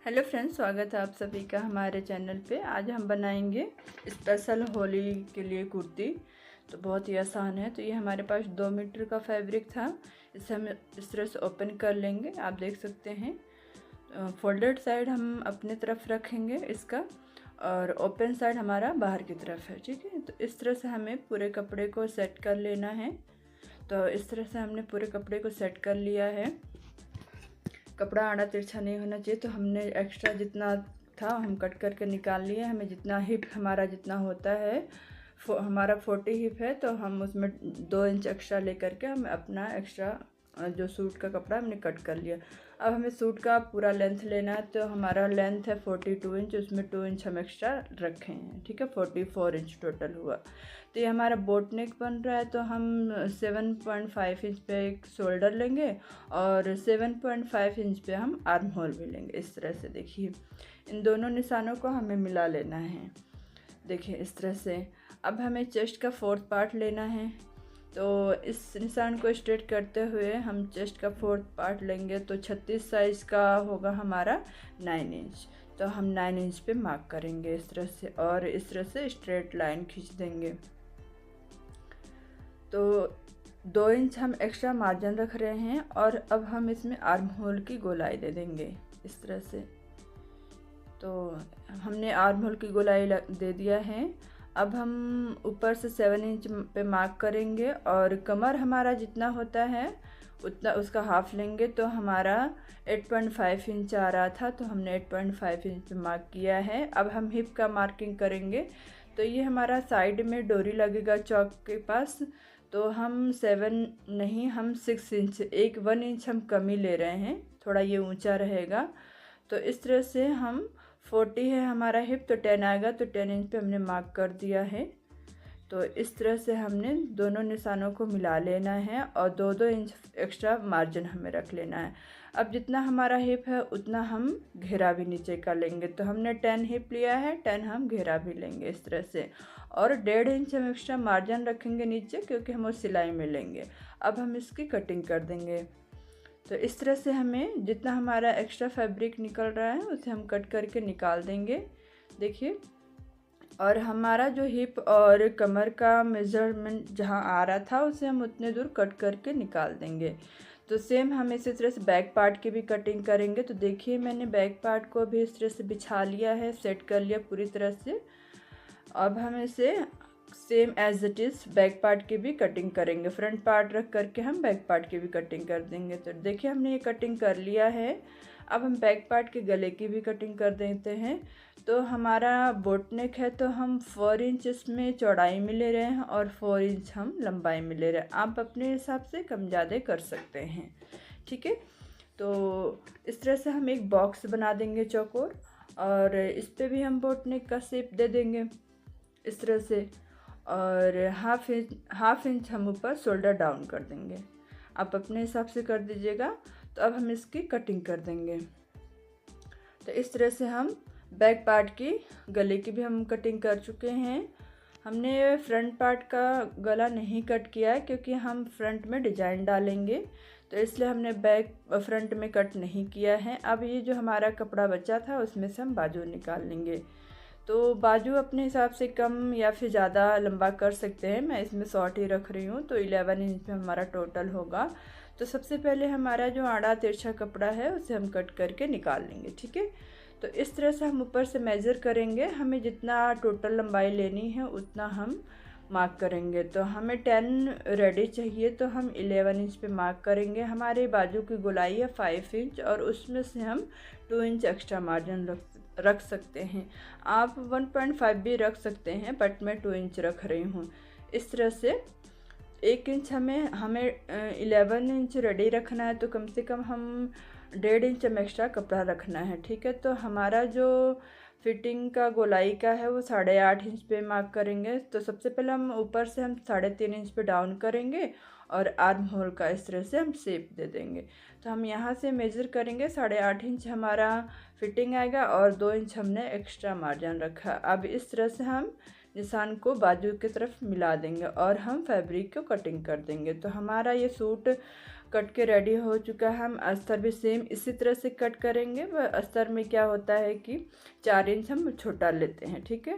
Hello friends, स्वागत है आप सभी का हमारे चैनल पे। आज हम बनाएंगे स्पेशल होली के लिए कुर्ती। तो बहुत ही आसान है। तो ये हमारे पास 2 मीटर का फैब्रिक था। इसे हम इस तरह से ओपन कर लेंगे। आप देख सकते हैं फोल्डेड साइड हम अपने तरफ रखेंगे इसका, और ओपन साइड हमारा बाहर की तरफ है। ठीक है, तो इस तरह से हमें पूरे कपड़े को सेट कर लेना है। तो इस तरह से हमने पूरे कपड़े को सेट कर लिया है। कपड़ा आड़ा तिरछा नहीं होना चाहिए। तो हमने एक्स्ट्रा जितना था हम कट करके निकाल लिए। हमें जितना हिप हमारा जितना होता है, हमारा 40 हिप है, तो हम उसमें 2 इंच एक्स्ट्रा लेकर के हम अपना एक्स्ट्रा जो सूट का कपड़ा हमने कट कर लिया। अब हमें सूट का पूरा लेंथ लेना है। तो हमारा लेंथ है 42 इंच, उसमें 2 इंच हम एक्स्ट्रा रखे हैं। ठीक है, 44 इंच टोटल हुआ। तो ये हमारा बोट नेक बन रहा है। तो हम 7.5 इंच पे एक शोल्डर लेंगे और 7.5 इंच पे हम आर्म होल भी लेंगे। इस तरह से देखिए, इन दोनों निशानों को हमें मिला लेना है। देखिए इस तरह से। अब हमें चेस्ट का 4th पार्ट लेना है। तो इस निशान को स्ट्रेट करते हुए हम चेस्ट का 4th पार्ट लेंगे। तो 36 साइज़ का होगा हमारा 9 इंच। तो हम 9 इंच पे मार्क करेंगे इस तरह से, और इस तरह से स्ट्रेट लाइन खींच देंगे। तो 2 इंच हम एक्स्ट्रा मार्जिन रख रहे हैं, और अब हम इसमें आर्म होल की गोलाई दे देंगे इस तरह से। तो हमने आर्म होल की गोलाई दे दिया है। अब हम ऊपर से 7 इंच पे मार्क करेंगे, और कमर हमारा जितना होता है उतना उसका हाफ लेंगे। तो हमारा 8.5 इंच आ रहा था, तो हमने 8.5 इंच पे मार्क किया है। अब हम हिप का मार्किंग करेंगे। तो ये हमारा साइड में डोरी लगेगा चौक के पास। तो हम 7 नहीं, हम 6 इंच, 1 इंच हम कमी ले रहे हैं, थोड़ा ये ऊंचा रहेगा। तो इस तरह से हम 40 है हमारा हिप, तो 10 आएगा। तो 10 इंच पे हमने मार्क कर दिया है। तो इस तरह से हमने दोनों निशानों को मिला लेना है, और 2-2 इंच एक्स्ट्रा मार्जिन हमें रख लेना है। अब जितना हमारा हिप है उतना हम घेरा भी नीचे का लेंगे। तो हमने 10 हिप लिया है, 10 हम घेरा भी लेंगे इस तरह से, और 1.5 इंच हम एक्स्ट्रा मार्जिन रखेंगे नीचे, क्योंकि हम उस सिलाई में लेंगे। अब हम इसकी कटिंग कर देंगे। तो इस तरह से हमें जितना हमारा एक्स्ट्रा फैब्रिक निकल रहा है उसे हम कट करके निकाल देंगे। देखिए, और हमारा जो हिप और कमर का मेजरमेंट जहाँ आ रहा था उसे हम उतने दूर कट करके निकाल देंगे। तो सेम हम इसी तरह से बैक पार्ट की भी कटिंग करेंगे। तो देखिए, मैंने बैक पार्ट को भी इस तरह से बिछा लिया है, सेट कर लिया पूरी तरह से। अब हम इसे same as it is back part की भी कटिंग करेंगे। फ्रंट पार्ट रख करके हम बैक पार्ट की भी कटिंग कर देंगे। तो देखिए, हमने ये कटिंग कर लिया है। अब हम बैक पार्ट के गले की भी कटिंग कर देते हैं। तो हमारा बोट नेक है, तो हम 4 इंच इसमें चौड़ाई में ले रहे हैं, और 4 इंच हम लंबाई में ले रहे हैं। आप अपने हिसाब से कम ज़्यादा कर सकते हैं। ठीक है, तो इस तरह से हम एक बॉक्स बना देंगे चौकोर, और इस पर भी हम बोट नेक का शेप दे देंगे इस तरह से, और हाफ इंच हम ऊपर शोल्डर डाउन कर देंगे। आप अपने हिसाब से कर दीजिएगा। तो अब हम इसकी कटिंग कर देंगे। तो इस तरह से हम बैक पार्ट की गले की भी हम कटिंग कर चुके हैं। हमने फ्रंट पार्ट का गला नहीं कट किया है, क्योंकि हम फ्रंट में डिजाइन डालेंगे, तो इसलिए हमने फ्रंट में कट नहीं किया है। अब ये जो हमारा कपड़ा बचा था उसमें से हम बाजू निकाल लेंगे। तो बाजू अपने हिसाब से कम या फिर ज़्यादा लंबा कर सकते हैं। मैं इसमें शॉर्ट ही रख रही हूँ। तो 11 इंच में हमारा टोटल होगा। तो सबसे पहले हमारा जो आड़ा तिरछा कपड़ा है उसे हम कट करके निकाल लेंगे। ठीक है, तो इस तरह से हम ऊपर से मेज़र करेंगे। हमें जितना टोटल लंबाई लेनी है उतना हम मार्क करेंगे। तो हमें 10 रेडी चाहिए, तो हम 11 इंच पे मार्क करेंगे। हमारे बाजू की गोलाई है 5 इंच, और उसमें से हम 2 इंच एक्स्ट्रा मार्जिन रख सकते हैं। आप 1.5 भी रख सकते हैं, बट मैं 2 इंच रख रही हूँ। इस तरह से 1 इंच हमें 11 इंच रेडी रखना है, तो कम से कम हम 1.5 इंच हम एक्स्ट्रा कपड़ा रखना है। ठीक है, तो हमारा जो फिटिंग का गोलाई का है वो 8.5 इंच पे मार्क करेंगे। तो सबसे पहले हम ऊपर से हम 3.5 इंच पे डाउन करेंगे, और आर्म होल का इस तरह से हम शेप दे देंगे। तो हम यहाँ से मेज़र करेंगे, 8.5 इंच हमारा फिटिंग आएगा, और 2 इंच हमने एक्स्ट्रा मार्जिन रखा। अब इस तरह से हम निशान को बाजू की तरफ मिला देंगे, और हम फैब्रिक को कटिंग कर देंगे। तो हमारा ये सूट कट के रेडी हो चुका है। हम अस्तर भी सेम इसी तरह से कट करेंगे। अस्तर में क्या होता है कि 4 इंच हम छोटा लेते हैं, ठीक है।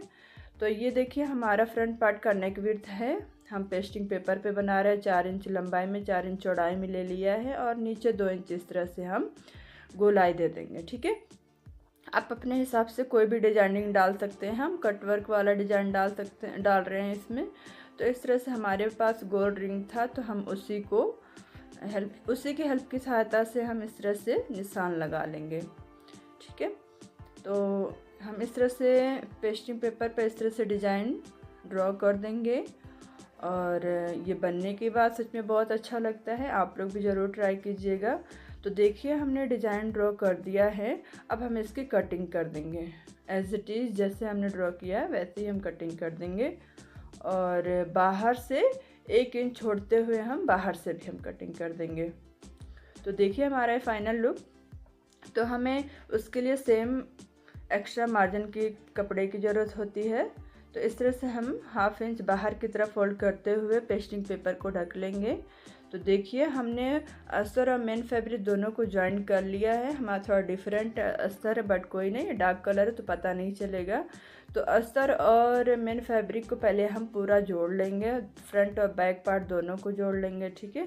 तो ये देखिए हमारा फ्रंट पार्ट का नेक विड्थ है। हम पेस्टिंग पेपर पे बना रहे हैं। 4 इंच लंबाई में 4 इंच चौड़ाई में ले लिया है और नीचे 2 इंच इस तरह से हम गोलाई दे देंगे, ठीक है। आप अपने हिसाब से कोई भी डिजाइनिंग डाल सकते हैं। हम कट वर्क वाला डिजाइन डाल रहे हैं इसमें। तो इस तरह से हमारे पास गोल्ड रिंग था, तो हम उसी की हेल्प की सहायता से हम इस तरह से निशान लगा लेंगे, ठीक है। तो हम इस तरह से पेस्टिंग पेपर पर इस तरह से डिज़ाइन ड्रॉ कर देंगे और ये बनने के बाद सच में बहुत अच्छा लगता है। आप लोग भी ज़रूर ट्राई कीजिएगा। तो देखिए हमने डिज़ाइन ड्रॉ कर दिया है। अब हम इसकी कटिंग कर देंगे एज इट इज़, जैसे हमने ड्रॉ किया है वैसे ही हम कटिंग कर देंगे। और बाहर से 1 इंच छोड़ते हुए हम बाहर से भी हम कटिंग कर देंगे। तो देखिए हमारा फाइनल लुक। तो हमें उसके लिए सेम एक्स्ट्रा मार्जिन की कपड़े की ज़रूरत होती है। तो इस तरह से हम 1/2 इंच बाहर की तरफ फोल्ड करते हुए पेस्टिंग पेपर को ढक लेंगे। तो देखिए हमने अस्तर और मेन फैब्रिक दोनों को ज्वाइन कर लिया है। हमारा थोड़ा डिफरेंट अस्तर है बट कोई नहीं, डार्क कलर है तो पता नहीं चलेगा। तो अस्तर और मेन फैब्रिक को पहले हम पूरा जोड़ लेंगे, फ्रंट और बैक पार्ट दोनों को जोड़ लेंगे, ठीक है।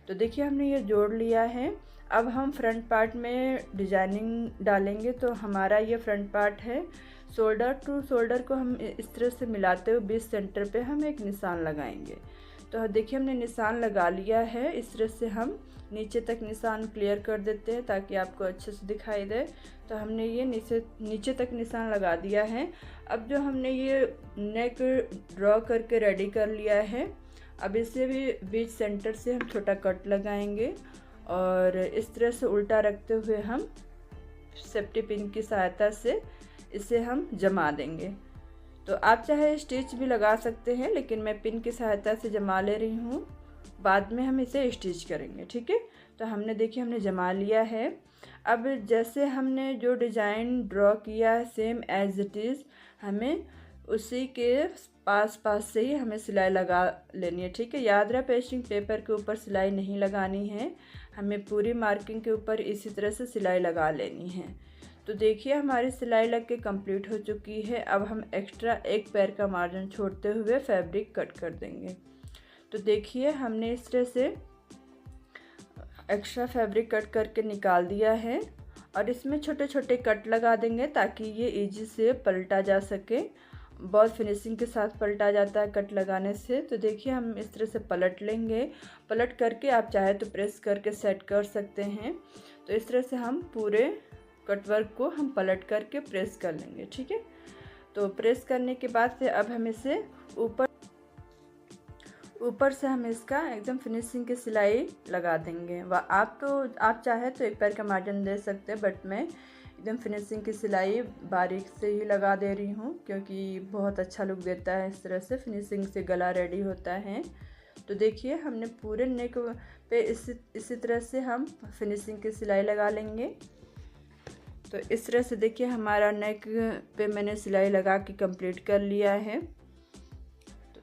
तो देखिए हमने ये जोड़ लिया है। अब हम फ्रंट पार्ट में डिजाइनिंग डालेंगे। तो हमारा ये फ्रंट पार्ट है। शोल्डर टू शोल्डर को हम इस तरह से मिलाते हुए 20 सेंटर पे हम एक निशान लगाएंगे। तो देखिए हमने निशान लगा लिया है। इस तरह से हम नीचे तक निशान क्लियर कर देते हैं ताकि आपको अच्छे से दिखाई दे। तो हमने ये नीचे तक निशान लगा दिया है। अब जो हमने ये नेक ड्रॉ करके रेडी कर लिया है, अब इसे भी बीच सेंटर से हम छोटा कट लगाएंगे और इस तरह से उल्टा रखते हुए हम सेफ्टी पिन की सहायता से इसे हम जमा देंगे। तो आप चाहे स्टिच भी लगा सकते हैं, लेकिन मैं पिन की सहायता से जमा ले रही हूँ। बाद में हम इसे स्टिच करेंगे, ठीक है। तो हमने देखिए हमने जमा लिया है। अब जैसे हमने जो डिज़ाइन ड्रॉ किया है सेम एज इट इज़ हमें उसी के पास से ही हमें सिलाई लगा लेनी है, ठीक है। याद रहे पेस्टिंग पेपर के ऊपर सिलाई नहीं लगानी है, हमें पूरी मार्किंग के ऊपर इसी तरह से सिलाई लगा लेनी है। तो देखिए हमारी सिलाई लग के कंप्लीट हो चुकी है। अब हम एक्स्ट्रा 1 पैर का मार्जिन छोड़ते हुए फैब्रिक कट कर देंगे। तो देखिए हमने इस तरह से एक्स्ट्रा फैब्रिक कट करके निकाल दिया है और इसमें छोटे छोटे कट लगा देंगे ताकि ये इजी से पलटा जा सके। बहुत फिनिशिंग के साथ पलटा जाता है कट लगाने से। तो देखिए हम इस तरह से पलट लेंगे। पलट करके आप चाहे तो प्रेस करके सेट कर सकते हैं। तो इस तरह से हम पूरे कटवर्क को हम पलट करके प्रेस कर लेंगे, ठीक है। तो प्रेस करने के बाद से अब हम इसे ऊपर से हम इसका एकदम फिनिशिंग की सिलाई लगा देंगे। आप चाहे तो 1 पैर का मार्जिन दे सकते हैं, बट मैं एकदम फिनिशिंग की सिलाई बारीक से ही लगा दे रही हूँ क्योंकि बहुत अच्छा लुक देता है। इस तरह से फिनिशिंग से गला रेडी होता है। तो देखिए हमने पूरे नेक पे इसी तरह से हम फिनिशिंग की सिलाई लगा लेंगे। तो इस तरह से देखिए हमारा नेक पे मैंने सिलाई लगा के कंप्लीट कर लिया है। तो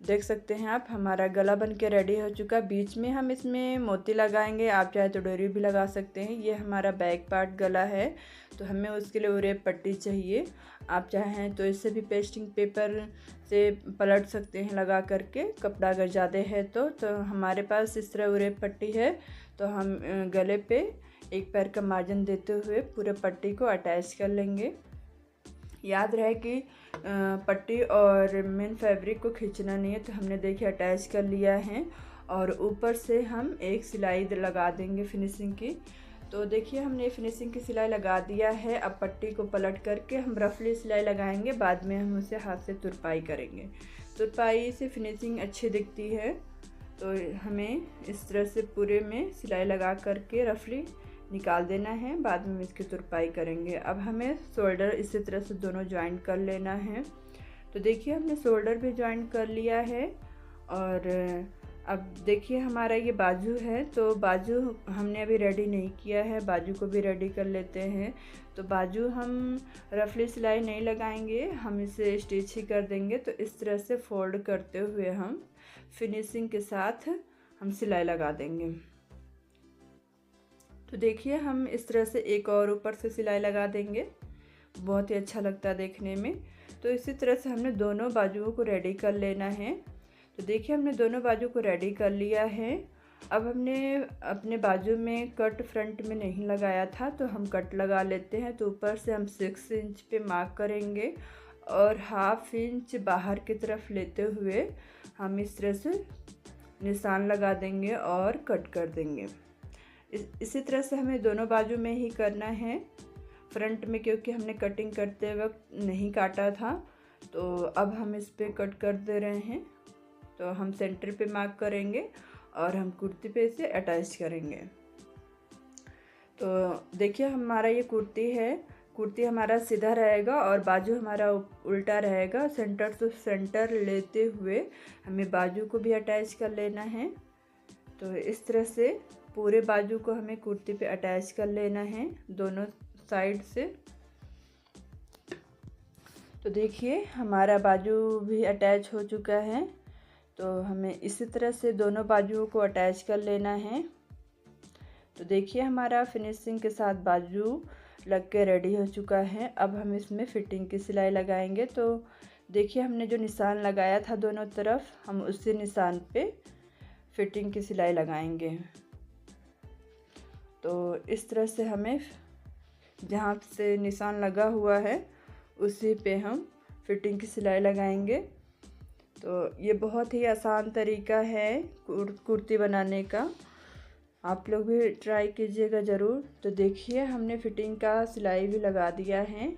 देख सकते हैं आप हमारा गला बन के रेडी हो चुका। बीच में हम इसमें मोती लगाएंगे, आप चाहे तो डोरी भी लगा सकते हैं। ये हमारा बैक पार्ट गला है, तो हमें उसके लिए उरेप पट्टी चाहिए। आप चाहें तो इससे भी पेस्टिंग पेपर से पलट सकते हैं लगा करके, कपड़ा अगर ज़्यादा है तो हमारे पास इस तरह उरेप पट्टी है। तो हम गले पे 1 पैर का मार्जिन देते हुए पूरे पट्टी को अटैच कर लेंगे। याद रहे कि पट्टी और मेन फैब्रिक को खींचना नहीं है। तो हमने देखिए अटैच कर लिया है और ऊपर से हम एक सिलाई लगा देंगे फिनिशिंग की। तो देखिए हमने फिनिशिंग की सिलाई लगा दिया है। अब पट्टी को पलट करके हम रफली सिलाई लगाएंगे, बाद में हम उसे हाथ से तुरपाई करेंगे। तुरपाई से फिनिशिंग अच्छी दिखती है। तो हमें इस तरह से पूरे में सिलाई लगा करके रफली निकाल देना है, बाद में इसकी तुरपाई करेंगे। अब हमें शोल्डर इसी तरह से दोनों ज्वाइन कर लेना है। तो देखिए हमने शोल्डर भी ज्वाइन कर लिया है। और अब देखिए हमारा ये बाजू है। तो बाजू हमने अभी रेडी नहीं किया है, बाजू को भी रेडी कर लेते हैं। तो बाजू हम रफली सिलाई नहीं लगाएंगे, हम इसे स्टिच ही कर देंगे। तो इस तरह से फोल्ड करते हुए हम फिनिशिंग के साथ हम सिलाई लगा देंगे। तो देखिए हम इस तरह से एक और ऊपर से सिलाई लगा देंगे, बहुत ही अच्छा लगता है देखने में। तो इसी तरह से हमने दोनों बाजुओं को रेडी कर लेना है। तो देखिए हमने दोनों बाजू को रेडी कर लिया है। अब हमने अपने बाजू में कट फ्रंट में नहीं लगाया था, तो हम कट लगा लेते हैं। तो ऊपर से हम 6 इंच पे मार्क करेंगे और 1/2 इंच बाहर की तरफ लेते हुए हम इस तरह से निशान लगा देंगे और कट कर देंगे। इसी तरह से हमें दोनों बाजू में ही करना है। फ्रंट में क्योंकि हमने कटिंग करते वक्त नहीं काटा था, तो अब हम इस पे कट कर दे रहे हैं। तो हम सेंटर पे मार्क करेंगे और हम कुर्ती पे इसे अटैच करेंगे। तो देखिए हमारा ये कुर्ती है, कुर्ती हमारा सीधा रहेगा और बाजू हमारा उल्टा रहेगा। सेंटर से सेंटर लेते हुए हमें बाजू को भी अटैच कर लेना है। तो इस तरह से पूरे बाजू को हमें कुर्ती पे अटैच कर लेना है दोनों साइड से। तो देखिए हमारा बाजू भी अटैच हो चुका है। तो हमें इसी तरह से दोनों बाजुओं को अटैच कर लेना है। तो देखिए हमारा फिनिशिंग के साथ बाजू लग के रेडी हो चुका है। अब हम इसमें फिटिंग की सिलाई लगाएंगे। तो देखिए हमने जो निशान लगाया था दोनों तरफ, हम उसी निशान पे फिटिंग की सिलाई लगाएंगे। तो इस तरह से हमें जहाँ से निशान लगा हुआ है उसी पे हम फिटिंग की सिलाई लगाएंगे। तो ये बहुत ही आसान तरीका है कुर्ती बनाने का, आप लोग भी ट्राई कीजिएगा ज़रूर। तो देखिए हमने फिटिंग का सिलाई भी लगा दिया है।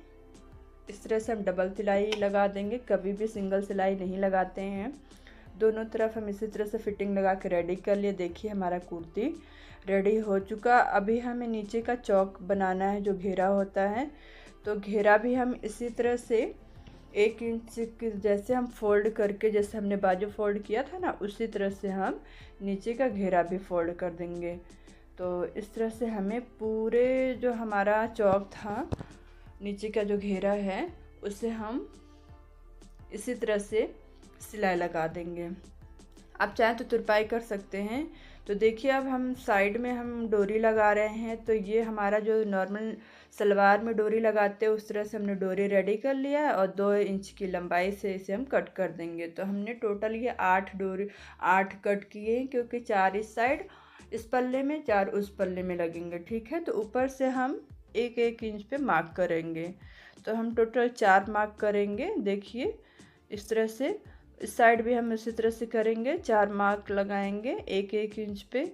इस तरह से हम डबल सिलाई लगा देंगे, कभी भी सिंगल सिलाई नहीं लगाते हैं। दोनों तरफ हम इसी तरह से फिटिंग लगा के रेडी कर लिए। देखिए हमारा कुर्ती रेडी हो चुका। अभी हमें नीचे का चौक बनाना है, जो घेरा होता है। तो घेरा भी हम इसी तरह से 1 इंच जैसे हम फोल्ड करके, जैसे हमने बाजू फोल्ड किया था ना, उसी तरह से हम नीचे का घेरा भी फोल्ड कर देंगे। तो इस तरह से हमें पूरे जो हमारा चौक था, नीचे का जो घेरा है, उसे हम इसी तरह से सिलाई लगा देंगे। आप चाहें तो तुरपाई कर सकते हैं। तो देखिए अब हम साइड में हम डोरी लगा रहे हैं। तो ये हमारा जो नॉर्मल सलवार में डोरी लगाते हैं उस तरह से हमने डोरी रेडी कर लिया है और 2 इंच की लंबाई से इसे हम कट कर देंगे। तो हमने टोटल ये 8 कट किए हैं, क्योंकि 4 इस साइड इस पल्ले में, 4 उस पल्ले में लगेंगे। ठीक है, तो ऊपर से हम 1-1 इंच पे मार्क करेंगे। तो हम टोटल 4 मार्क करेंगे। देखिए इस तरह से इस साइड भी हम इसी तरह से करेंगे, 4 मार्क लगाएंगे 1-1 इंच पे।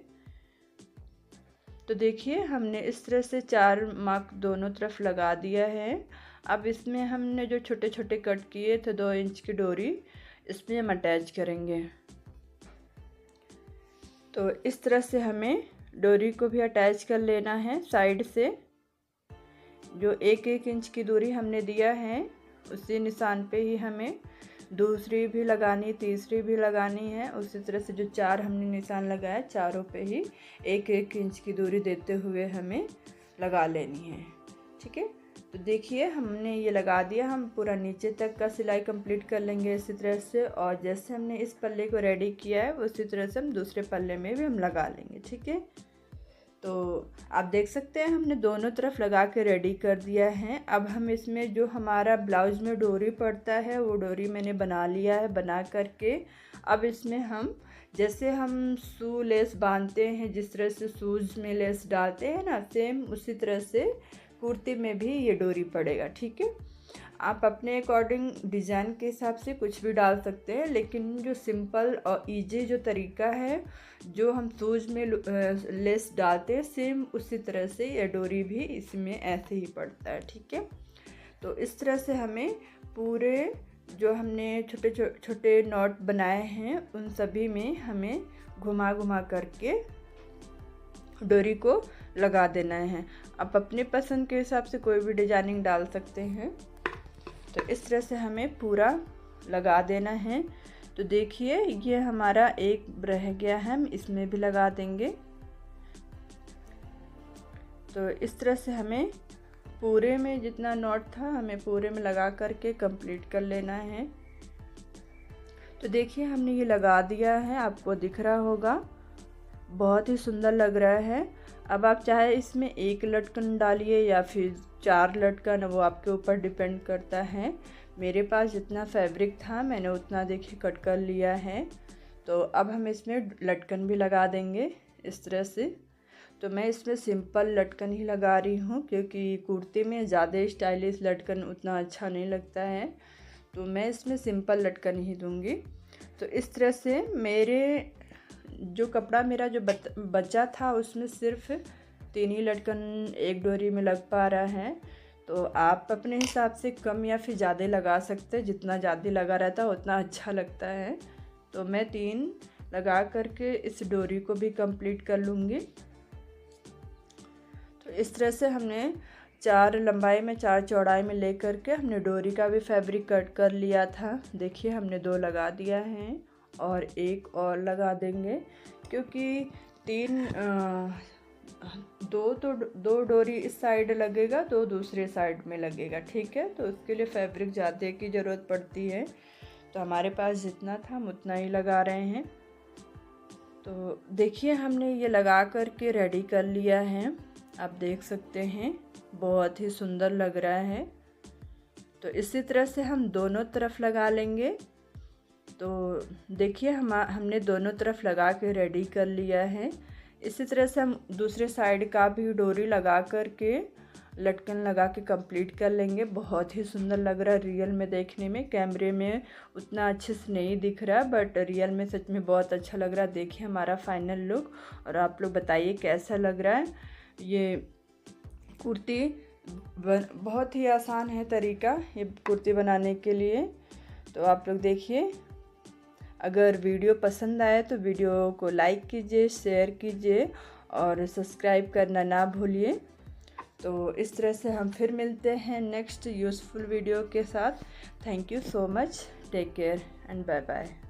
तो देखिए हमने इस तरह से 4 मार्क दोनों तरफ लगा दिया है। अब इसमें हमने जो छोटे छोटे कट किए थे 2 इंच की डोरी, इसमें हम अटैच करेंगे। तो इस तरह से हमें डोरी को भी अटैच कर लेना है साइड से। जो 1-1 इंच की दूरी हमने दिया है उसी निशान पे ही हमें दूसरी भी लगानी, तीसरी भी लगानी है। उसी तरह से जो 4 हमने निशान लगाया, चारों पे ही 1-1 इंच की दूरी देते हुए हमें लगा लेनी है। ठीक है, तो देखिए हमने ये लगा दिया। हम पूरा नीचे तक का सिलाई कंप्लीट कर लेंगे इसी तरह से। और जैसे हमने इस पल्ले को रेडी किया है उसी तरह से हम दूसरे पल्ले में भी हम लगा लेंगे। ठीक है, तो आप देख सकते हैं हमने दोनों तरफ लगा के रेडी कर दिया है। अब हम इसमें जो हमारा ब्लाउज में डोरी पड़ता है वो डोरी मैंने बना लिया है। बना करके अब इसमें हम जैसे हम शू लेस बांधते हैं, जिस तरह से शूज़ में लेस डालते हैं ना, सेम उसी तरह से कुर्ती में भी ये डोरी पड़ेगा। ठीक है, आप अपने अकॉर्डिंग डिज़ाइन के हिसाब से कुछ भी डाल सकते हैं, लेकिन जो सिंपल और इजी जो तरीका है, जो हम शूज़ में लेस डालते हैं, सेम उसी तरह से ये डोरी भी इसमें ऐसे ही पड़ता है। ठीक है, तो इस तरह से हमें पूरे जो हमने छोटे छोटे नॉट बनाए हैं उन सभी में हमें घुमा घुमा करके डोरी को लगा देना है। आप अपने पसंद के हिसाब से कोई भी डिजाइनिंग डाल सकते हैं। तो इस तरह से हमें पूरा लगा देना है। तो देखिए ये हमारा एक रह गया है, हम इसमें भी लगा देंगे। तो इस तरह से हमें पूरे में जितना नॉट था हमें पूरे में लगा करके कंप्लीट कर लेना है। तो देखिए हमने ये लगा दिया है, आपको दिख रहा होगा, बहुत ही सुंदर लग रहा है। अब आप चाहे इसमें एक लटकन डालिए या फिर 4 लटकन, वो आपके ऊपर डिपेंड करता है। मेरे पास जितना फैब्रिक था मैंने उतना देखिए कट कर लिया है। तो अब हम इसमें लटकन भी लगा देंगे इस तरह से। तो मैं इसमें सिंपल लटकन ही लगा रही हूँ क्योंकि कुर्ते में ज़्यादा स्टाइलिश लटकन उतना अच्छा नहीं लगता है, तो मैं इसमें सिंपल लटकन ही दूँगी। तो इस तरह से मेरे जो कपड़ा मेरा जो बचा था उसमें सिर्फ 3 ही लटकन एक डोरी में लग पा रहा है। तो आप अपने हिसाब से कम या फिर ज़्यादा लगा सकते हैं, जितना ज़्यादा लगा रहता है उतना अच्छा लगता है। तो मैं 3 लगा करके इस डोरी को भी कंप्लीट कर लूँगी। तो इस तरह से हमने 4 लंबाई में 4 चौड़ाई में ले करके हमने डोरी का भी फैब्रिक कट कर लिया था। देखिए हमने 2 लगा दिया है और एक और लगा देंगे क्योंकि 2 डोरी इस साइड लगेगा, 2 दूसरे साइड में लगेगा, ठीक है। तो उसके लिए फैब्रिक ज़्यादा की ज़रूरत पड़ती है। तो हमारे पास जितना था हम उतना ही लगा रहे हैं। तो देखिए हमने ये लगा करके रेडी कर लिया है, आप देख सकते हैं बहुत ही सुंदर लग रहा है। तो इसी तरह से हम दोनों तरफ लगा लेंगे। तो देखिए हमने दोनों तरफ लगा के रेडी कर लिया है। इसी तरह से हम दूसरे साइड का भी डोरी लगा करके लटकन लगा के कंप्लीट कर लेंगे। बहुत ही सुंदर लग रहा है रियल में देखने में, कैमरे में उतना अच्छे से नहीं दिख रहा बट रियल में सच में बहुत अच्छा लग रहा है। देखिए हमारा फाइनल लुक, और आप लोग बताइए कैसा लग रहा है। ये कुर्ती बहुत ही आसान है तरीका ये कुर्ती बनाने के लिए। तो आप लोग देखिए, अगर वीडियो पसंद आए तो वीडियो को लाइक कीजिए, शेयर कीजिए और सब्सक्राइब करना ना भूलिए। तो इस तरह से हम फिर मिलते हैं नेक्स्ट यूज़फुल वीडियो के साथ। Thank you so much, take care and bye bye.